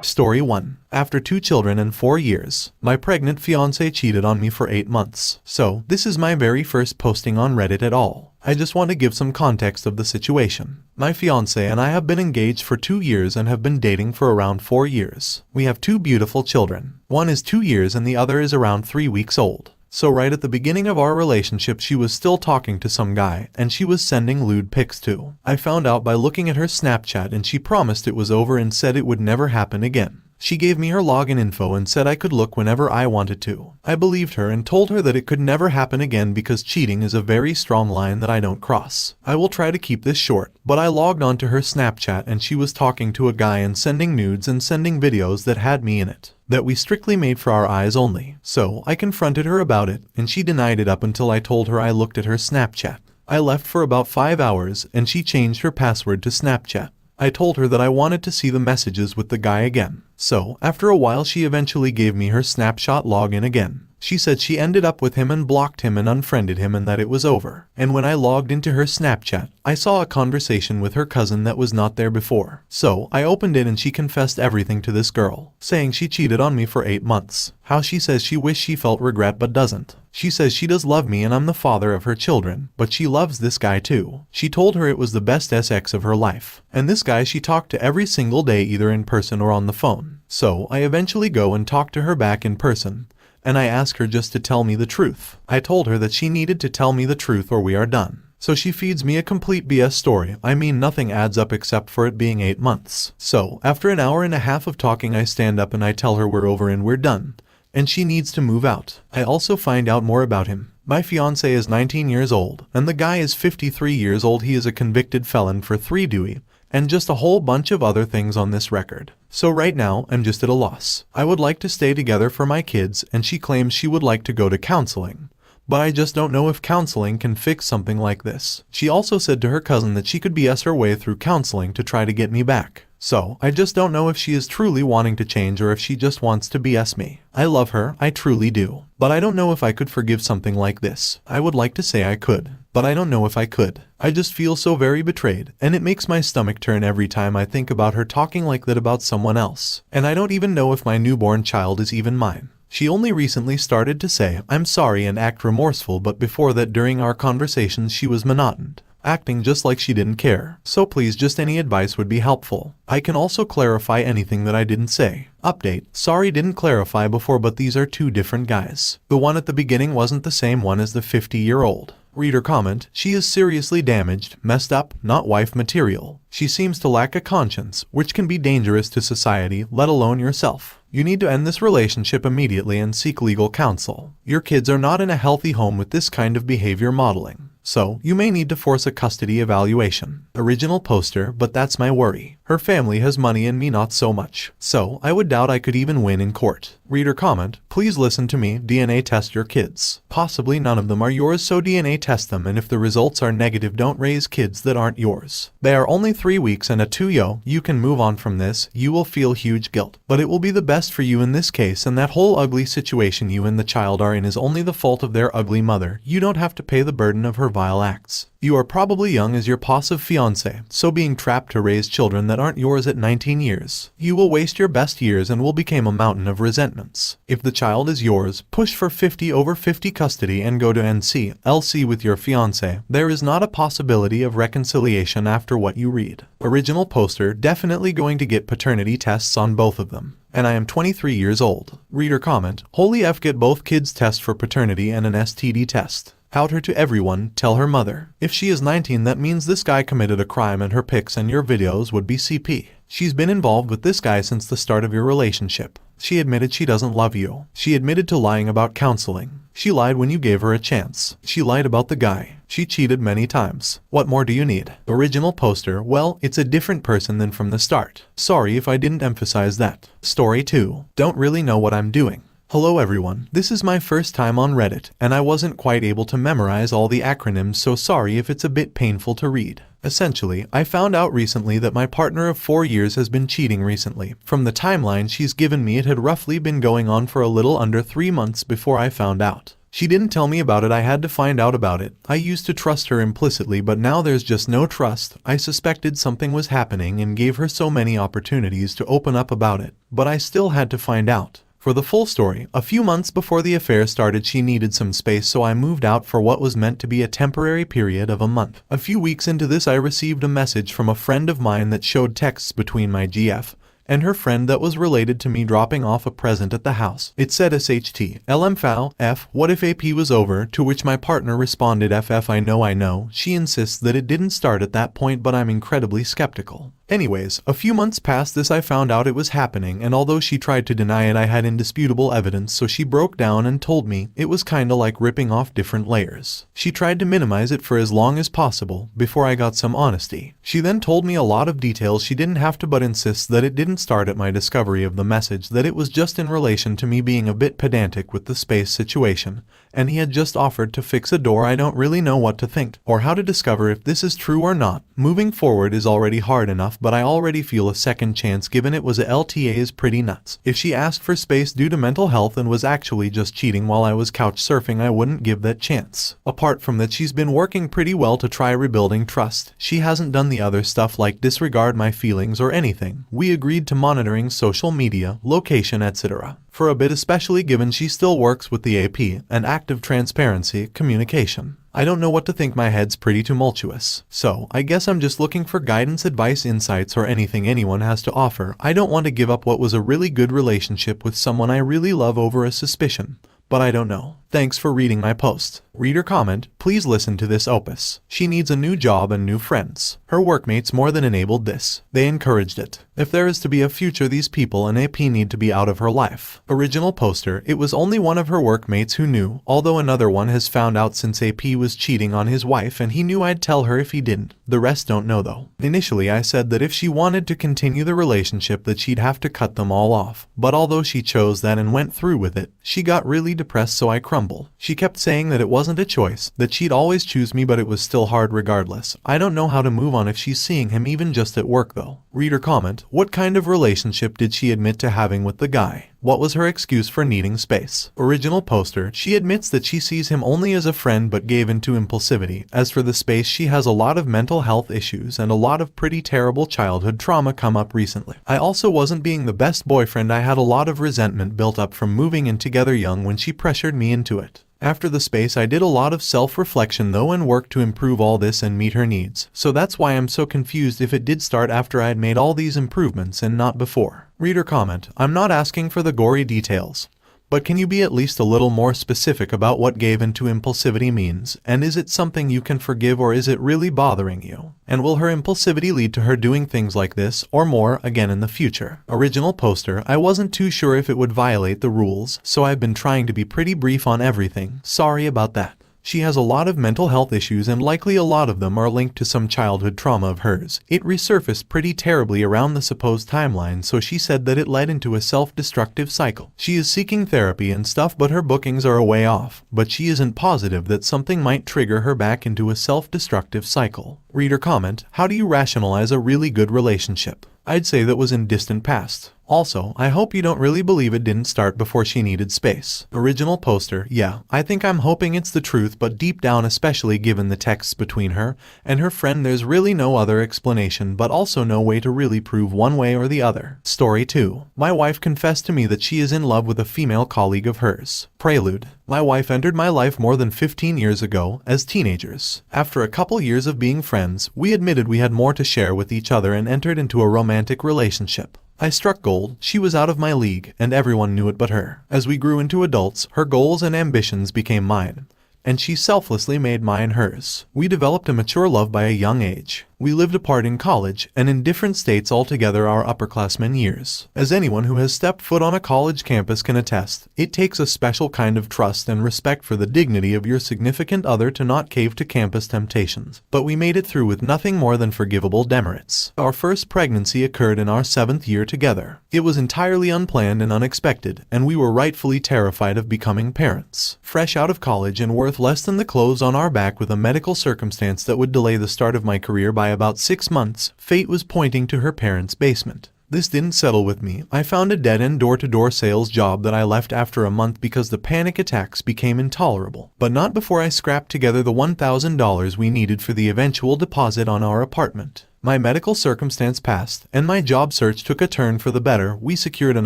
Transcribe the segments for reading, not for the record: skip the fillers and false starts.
Story 1. After 2 children and 4 years, my pregnant fiancé cheated on me for 8 months. So, this is my very first posting on Reddit at all. I just want to give some context of the situation. My fiancé and I have been engaged for 2 years and have been dating for around 4 years. We have 2 beautiful children. One is 2 years and the other is around 3 weeks old. So right at the beginning of our relationship she was still talking to some guy, and she was sending lewd pics too. I found out by looking at her Snapchat and she promised it was over and said it would never happen again. She gave me her login info and said I could look whenever I wanted to. I believed her and told her that it could never happen again because cheating is a very strong line that I don't cross. I will try to keep this short, but I logged onto her Snapchat and she was talking to a guy and sending nudes and sending videos that had me in it, that we strictly made for our eyes only. So I confronted her about it and she denied it up until I told her I looked at her Snapchat. I left for about 5 hours and she changed her password to Snapchat. I told her that I wanted to see the messages with the guy again. So, after a while she eventually gave me her Snapchat login again. She said she ended up with him and blocked him and unfriended him and that it was over. And when I logged into her Snapchat, I saw a conversation with her cousin that was not there before. So, I opened it and she confessed everything to this girl, saying she cheated on me for 8 months. How she says she wished she felt regret but doesn't. She says she does love me and I'm the father of her children, but she loves this guy too. She told her it was the best sex of her life. And this guy she talked to every single day either in person or on the phone. So, I eventually go and talk to her back in person. And I asked her just to tell me the truth. I told her that she needed to tell me the truth or we are done. So she feeds me a complete BS story. I mean nothing adds up except for it being 8 months. So, after an hour and a half of talking I stand up and I tell her we're over and we're done. And she needs to move out. I also find out more about him. My fiancé is 19 years old, and the guy is 53 years old. He is a convicted felon for 3 DUI, and just a whole bunch of other things on this record. So right now, I'm just at a loss. I would like to stay together for my kids, and she claims she would like to go to counseling. But I just don't know if counseling can fix something like this. She also said to her cousin that she could BS her way through counseling to try to get me back. So, I just don't know if she is truly wanting to change or if she just wants to BS me. I love her, I truly do. But I don't know if I could forgive something like this. I would like to say I could, but I don't know if I could. I just feel so very betrayed, and it makes my stomach turn every time I think about her talking like that about someone else. And I don't even know if my newborn child is even mine. She only recently started to say, "I'm sorry" and act remorseful, but before that during our conversations she was monotoned, acting just like she didn't care. So please, just any advice would be helpful. I can also clarify anything that I didn't say. Update: sorry didn't clarify before, but these are 2 different guys. The one at the beginning wasn't the same one as the 50-year-old. Reader comment: she is seriously damaged, messed up, not wife material. She seems to lack a conscience, which can be dangerous to society, let alone yourself. You need to end this relationship immediately and seek legal counsel. Your kids are not in a healthy home with this kind of behavior modeling. So, you may need to force a custody evaluation. Original poster, but that's my worry. Her family has money and me not so much. So, I would doubt I could even win in court. Reader comment: please listen to me, DNA test your kids. Possibly none of them are yours, so DNA test them, and if the results are negative, don't raise kids that aren't yours. They are only 3 weeks and a 2-yo. You can move on from this. You will feel huge guilt, but it will be the best for you in this case, and that whole ugly situation you and the child are in is only the fault of their ugly mother. You don't have to pay the burden of her vile acts. You are probably young as your possessive fiancé, so being trapped to raise children that aren't yours at 19 years, you will waste your best years and will become a mountain of resentments. If the child is yours, push for 50/50 custody and go to NC/LC with your fiancé. There is not a possibility of reconciliation after what you read. Original poster: definitely going to get paternity tests on both of them. And I am 23 years old. Reader comment: holy F, get both kids test for paternity and an STD test. Out her to everyone, tell her mother. If she is 19, that means this guy committed a crime and her pics and your videos would be CP. She's been involved with this guy since the start of your relationship. She admitted she doesn't love you. She admitted to lying about counseling. She lied when you gave her a chance. She lied about the guy. She cheated many times. What more do you need? Original poster: well, it's a different person than from the start. Sorry if I didn't emphasize that. Story 2. Don't really know what I'm doing. Hello everyone, this is my first time on Reddit, and I wasn't quite able to memorize all the acronyms, so sorry if it's a bit painful to read. Essentially, I found out recently that my partner of 4 years has been cheating recently. From the timeline she's given me, it had roughly been going on for a little under 3 months before I found out. She didn't tell me about it, I had to find out about it. I used to trust her implicitly, but now there's just no trust. I suspected something was happening and gave her so many opportunities to open up about it, but I still had to find out. For the full story, a few months before the affair started, she needed some space, so I moved out for what was meant to be a temporary period of a month. A few weeks into this, I received a message from a friend of mine that showed texts between my GF and her friend that was related to me dropping off a present at the house. It said SHT, LMFAL, F, what if AP was over, to which my partner responded FF I know. She insists that it didn't start at that point, but I'm incredibly skeptical. Anyways, a few months past this, I found out it was happening, and although she tried to deny it, I had indisputable evidence, so she broke down and told me it was kinda like ripping off different layers. She tried to minimize it for as long as possible before I got some honesty. She then told me a lot of details she didn't have to, but insists that it didn't start at my discovery of the message, that it was just in relation to me being a bit pedantic with the space situation, and he had just offered to fix a door. I don't really know what to think or how to discover if this is true or not. Moving forward is already hard enough, but I already feel a second chance given it was a LTA is pretty nuts. If she asked for space due to mental health and was actually just cheating while I was couch surfing, I wouldn't give that chance. Apart from that, she's been working pretty well to try rebuilding trust. She hasn't done the other stuff like disregard my feelings or anything. We agreed to monitoring social media, location, etc. for a bit, especially given she still works with the AP, and active transparency, communication. I don't know what to think, my head's pretty tumultuous. So, I guess I'm just looking for guidance, advice, insights, or anything anyone has to offer. I don't want to give up what was a really good relationship with someone I really love over a suspicion, but I don't know. Thanks for reading my post. Reader comment, please listen to this opus. She needs a new job and new friends. Her workmates more than enabled this. They encouraged it. If there is to be a future, these people and AP need to be out of her life. Original poster, it was only one of her workmates who knew, although another one has found out since AP was cheating on his wife, and he knew I'd tell her if he didn't. The rest don't know though. Initially I said that if she wanted to continue the relationship that she'd have to cut them all off, but although she chose that and went through with it, she got really depressed, so I crumbled. She kept saying that it wasn't a choice, that she'd always choose me, but it was still hard regardless. I don't know how to move on if she's seeing him even just at work though. Reader comment, what kind of relationship did she admit to having with the guy? What was her excuse for needing space? Original poster, she admits that she sees him only as a friend but gave into impulsivity. As for the space, she has a lot of mental health issues and a lot of pretty terrible childhood trauma come up recently. I also wasn't being the best boyfriend. I had a lot of resentment built up from moving in together young when she pressured me into it. After the space, I did a lot of self-reflection though and worked to improve all this and meet her needs. So that's why I'm so confused if it did start after I had made all these improvements and not before. Reader comment, I'm not asking for the gory details, but can you be at least a little more specific about what gave into impulsivity means, and is it something you can forgive or is it really bothering you? And will her impulsivity lead to her doing things like this or more again in the future? Original poster, I wasn't too sure if it would violate the rules, so I've been trying to be pretty brief on everything. Sorry about that. She has a lot of mental health issues and likely a lot of them are linked to some childhood trauma of hers. It resurfaced pretty terribly around the supposed timeline, so she said that it led into a self-destructive cycle. She is seeking therapy and stuff, but her bookings are a way off, but she isn't positive that something might trigger her back into a self-destructive cycle. Reader comment, how do you rationalize a really good relationship? I'd say that was in distant past. Also, I hope you don't really believe it didn't start before she needed space. Original poster, yeah, I think I'm hoping it's the truth, but deep down, especially given the texts between her and her friend, there's really no other explanation, but also no way to really prove one way or the other. Story 2. My wife confessed to me that she is in love with a female colleague of hers. Prelude. My wife entered my life more than 15 years ago as teenagers. After a couple years of being friends, we admitted we had more to share with each other and entered into a romantic relationship. I struck gold, she was out of my league, and everyone knew it but her. As we grew into adults, her goals and ambitions became mine, and she selflessly made mine hers. We developed a mature love by a young age. We lived apart in college and in different states altogether our upperclassmen years. As anyone who has stepped foot on a college campus can attest, it takes a special kind of trust and respect for the dignity of your significant other to not cave to campus temptations. But we made it through with nothing more than forgivable demerits. Our first pregnancy occurred in our 7th year together. It was entirely unplanned and unexpected, and we were rightfully terrified of becoming parents. Fresh out of college and worth less than the clothes on our back, with a medical circumstance that would delay the start of my career by about 6 months, fate was pointing to her parents' basement. This didn't settle with me. I found a dead-end door-to-door sales job that I left after a month because the panic attacks became intolerable. But not before I scrapped together the $1,000 we needed for the eventual deposit on our apartment. My medical circumstance passed, and my job search took a turn for the better. We secured an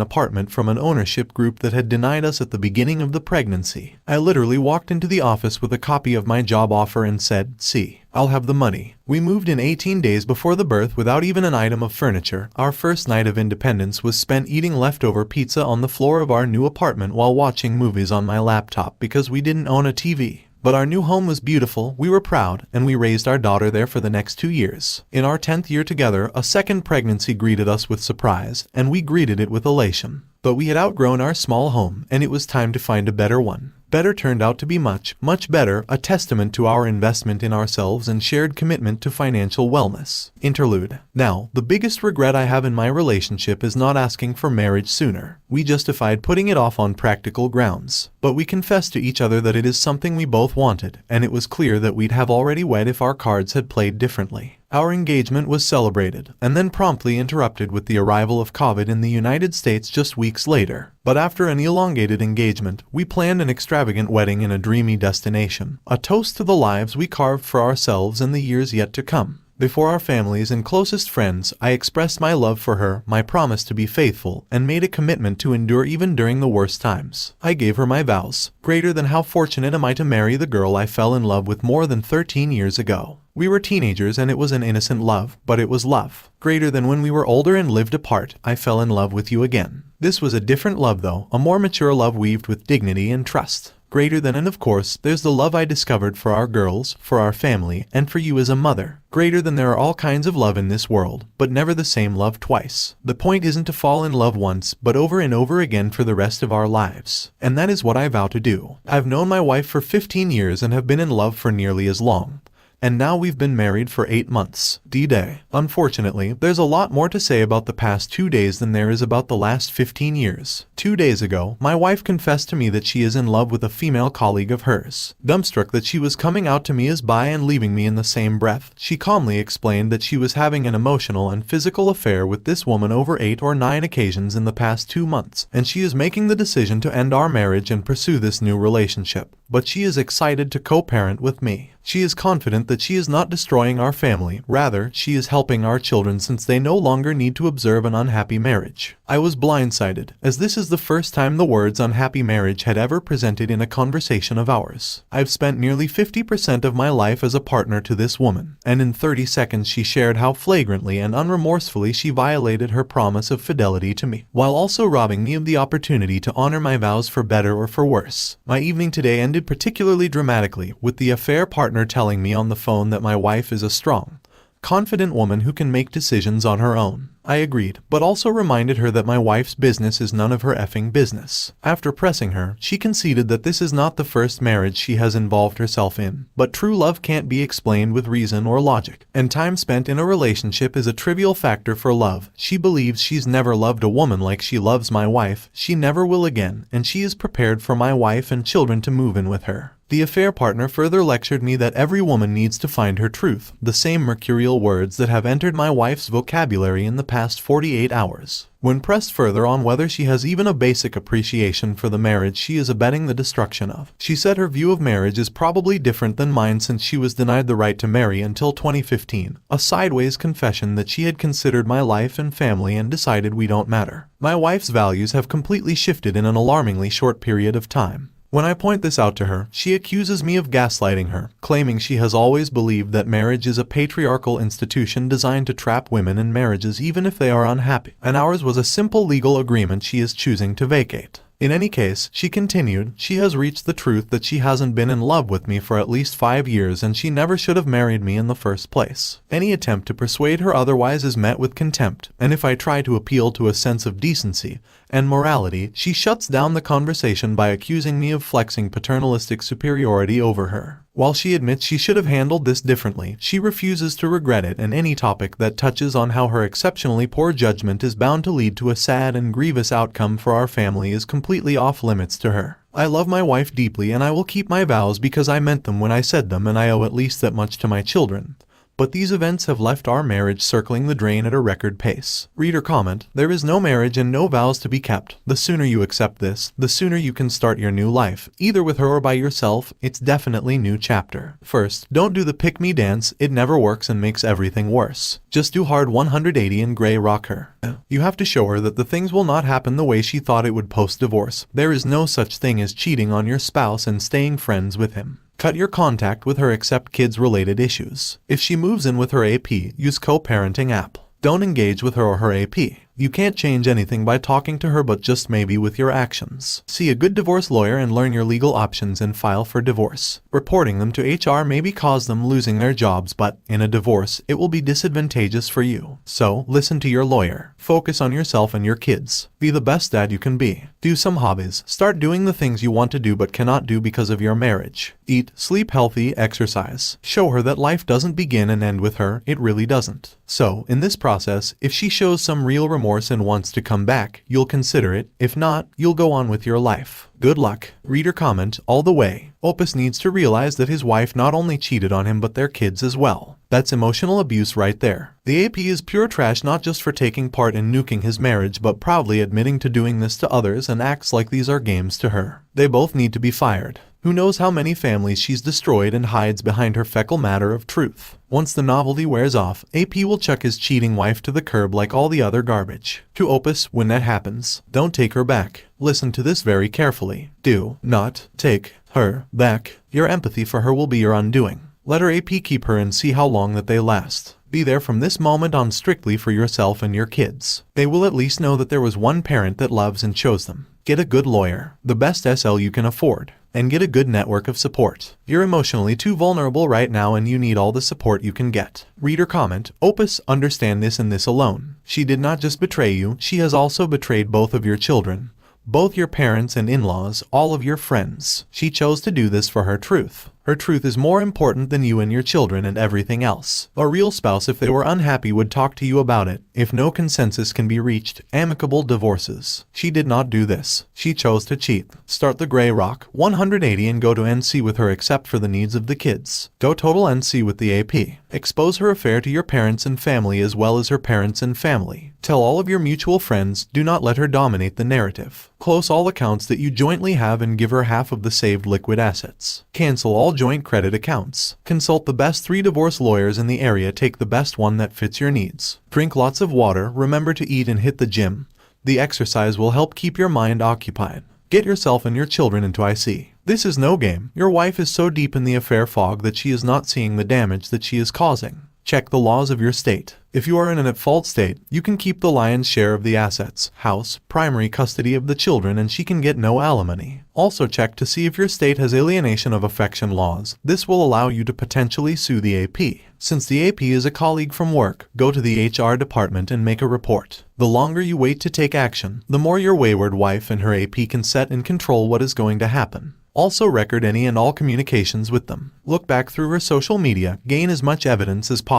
apartment from an ownership group that had denied us at the beginning of the pregnancy. I literally walked into the office with a copy of my job offer and said, "See, I'll have the money." We moved in 18 days before the birth without even an item of furniture. Our first night of independence was spent eating leftover pizza on the floor of our new apartment while watching movies on my laptop because we didn't own a TV. But our new home was beautiful, we were proud, and we raised our daughter there for the next 2 years. In our 10th year together, a second pregnancy greeted us with surprise, and we greeted it with elation. But we had outgrown our small home, and it was time to find a better one. Better turned out to be much, much better, a testament to our investment in ourselves and shared commitment to financial wellness. Interlude. Now, the biggest regret I have in my relationship is not asking for marriage sooner. We justified putting it off on practical grounds. But we confessed to each other that it is something we both wanted, and it was clear that we'd have already wed if our cards had played differently. Our engagement was celebrated, and then promptly interrupted with the arrival of COVID in the United States just weeks later. But after an elongated engagement, we planned an extravagant wedding in a dreamy destination, a toast to the lives we carved for ourselves and the years yet to come. Before our families and closest friends, I expressed my love for her, my promise to be faithful, and made a commitment to endure even during the worst times. I gave her my vows, greater than how fortunate am I to marry the girl I fell in love with more than 13 years ago. We were teenagers and it was an innocent love, but it was love. Greater than when we were older and lived apart, I fell in love with you again. This was a different love though, a more mature love weaved with dignity and trust. Greater than, and of course, there's the love I discovered for our girls, for our family, and for you as a mother. Greater than, there are all kinds of love in this world, but never the same love twice. The point isn't to fall in love once, but over and over again for the rest of our lives. And that is what I vow to do. I've known my wife for 15 years and have been in love for nearly as long. And now we've been married for 8 months. D-Day. Unfortunately, there's a lot more to say about the past 2 days than there is about the last 15 years. 2 days ago, my wife confessed to me that she is in love with a female colleague of hers. Dumbstruck that she was coming out to me as bi and leaving me in the same breath, she calmly explained that she was having an emotional and physical affair with this woman over 8 or 9 occasions in the past 2 months, and she is making the decision to end our marriage and pursue this new relationship. But she is excited to co-parent with me. She is confident that she is not destroying our family, rather, she is helping our children since they no longer need to observe an unhappy marriage. I was blindsided, as this is the first time the words unhappy marriage had ever presented in a conversation of ours. I've spent nearly 50% of my life as a partner to this woman, and in 30 seconds she shared how flagrantly and unremorsefully she violated her promise of fidelity to me, while also robbing me of the opportunity to honor my vows for better or for worse. My evening today ended particularly dramatically, with the affair partner telling me on the phone that my wife is a strong, confident woman who can make decisions on her own. I agreed, but also reminded her that my wife's business is none of her effing business. After pressing her, she conceded that this is not the first marriage she has involved herself in, but true love can't be explained with reason or logic, and time spent in a relationship is a trivial factor for love. She believes she's never loved a woman like she loves my wife, she never will again, and she is prepared for my wife and children to move in with her. The affair partner further lectured me that every woman needs to find her truth, the same mercurial words that have entered my wife's vocabulary in the past 48 hours. When pressed further on whether she has even a basic appreciation for the marriage she is abetting the destruction of, she said her view of marriage is probably different than mine since she was denied the right to marry until 2015, a sideways confession that she had considered my life and family and decided we don't matter. My wife's values have completely shifted in an alarmingly short period of time. When I point this out to her, she accuses me of gaslighting her, claiming she has always believed that marriage is a patriarchal institution designed to trap women in marriages even if they are unhappy, and ours was a simple legal agreement she is choosing to vacate. In any case, she continued, she has reached the truth that she hasn't been in love with me for at least 5 years and she never should have married me in the first place. Any attempt to persuade her otherwise is met with contempt, and if I try to appeal to a sense of decency and morality, she shuts down the conversation by accusing me of flexing paternalistic superiority over her. While she admits she should have handled this differently, she refuses to regret it, and any topic that touches on how her exceptionally poor judgment is bound to lead to a sad and grievous outcome for our family is completely off limits to her. I love my wife deeply and I will keep my vows because I meant them when I said them, and I owe at least that much to my children. but these events have left our marriage circling the drain at a record pace. Reader comment, there is no marriage and no vows to be kept. The sooner you accept this, the sooner you can start your new life, either with her or by yourself. It's definitely new chapter. First, don't do the pick-me dance, it never works and makes everything worse. Just do hard 180 and gray rock her. You have to show her that the things will not happen the way she thought it would post-divorce. There is no such thing as cheating on your spouse and staying friends with him. Cut your contact with her except kids-related issues. If she moves in with her AP, use co-parenting app. Don't engage with her or her AP. You can't change anything by talking to her, but just maybe with your actions. See a good divorce lawyer and learn your legal options and file for divorce. Reporting them to HR maybe cause them losing their jobs, but in a divorce, it will be disadvantageous for you. So, listen to your lawyer. Focus on yourself and your kids. Be the best dad you can be. Do some hobbies. Start doing the things you want to do but cannot do because of your marriage. Eat, sleep healthy, exercise. Show her that life doesn't begin and end with her, it really doesn't. So, in this process, if she shows some real remorse and wants to come back, you'll consider it. If not, you'll go on with your life. Good luck. Reader comment, all the way. Opus needs to realize that his wife not only cheated on him but their kids as well. That's emotional abuse right there. The AP is pure trash, not just for taking part in nuking his marriage but proudly admitting to doing this to others and acts like these are games to her. They both need to be fired. Who knows how many families she's destroyed and hides behind her fecal matter of truth. Once the novelty wears off, AP will chuck his cheating wife to the curb like all the other garbage. To Opus, when that happens, don't take her back. Listen to this very carefully. Do not take her back. Your empathy for her will be your undoing. Let her AP keep her and see how long that they last. Be there from this moment on strictly for yourself and your kids. They will at least know that there was one parent that loves and chose them. Get a good lawyer, the best SL you can afford, and get a good network of support. You're emotionally too vulnerable right now and you need all the support you can get. Reader comment, Opus, understand this and this alone. She did not just betray you, she has also betrayed both of your children. Both your parents and in-laws, all of your friends. She chose to do this for her truth. Her truth is more important than you and your children and everything else. A real spouse, if they were unhappy, would talk to you about it. If no consensus can be reached, amicable divorces. She did not do this. She chose to cheat. Start the gray rock 180 and go to NC with her except for the needs of the kids. Go total NC with the AP. Expose her affair to your parents and family as well as her parents and family. Tell all of your mutual friends, do not let her dominate the narrative. Close all accounts that you jointly have and give her half of the saved liquid assets. Cancel all joint credit accounts. Consult the best 3 divorce lawyers in the area. Take the best one that fits your needs. Drink lots of water. Remember to eat and hit the gym. The exercise will help keep your mind occupied. Get yourself and your children into IC. This is no game. Your wife is so deep in the affair fog that she is not seeing the damage that she is causing. Check the laws of your state. If you are in an at-fault state, you can keep the lion's share of the assets, house, primary custody of the children, and she can get no alimony. Also check to see if your state has alienation of affection laws. This will allow you to potentially sue the AP. Since the AP is a colleague from work, go to the HR department and make a report. The longer you wait to take action, the more your wayward wife and her AP can set and control what is going to happen. Also record any and all communications with them. Look back through her social media, gain as much evidence as possible.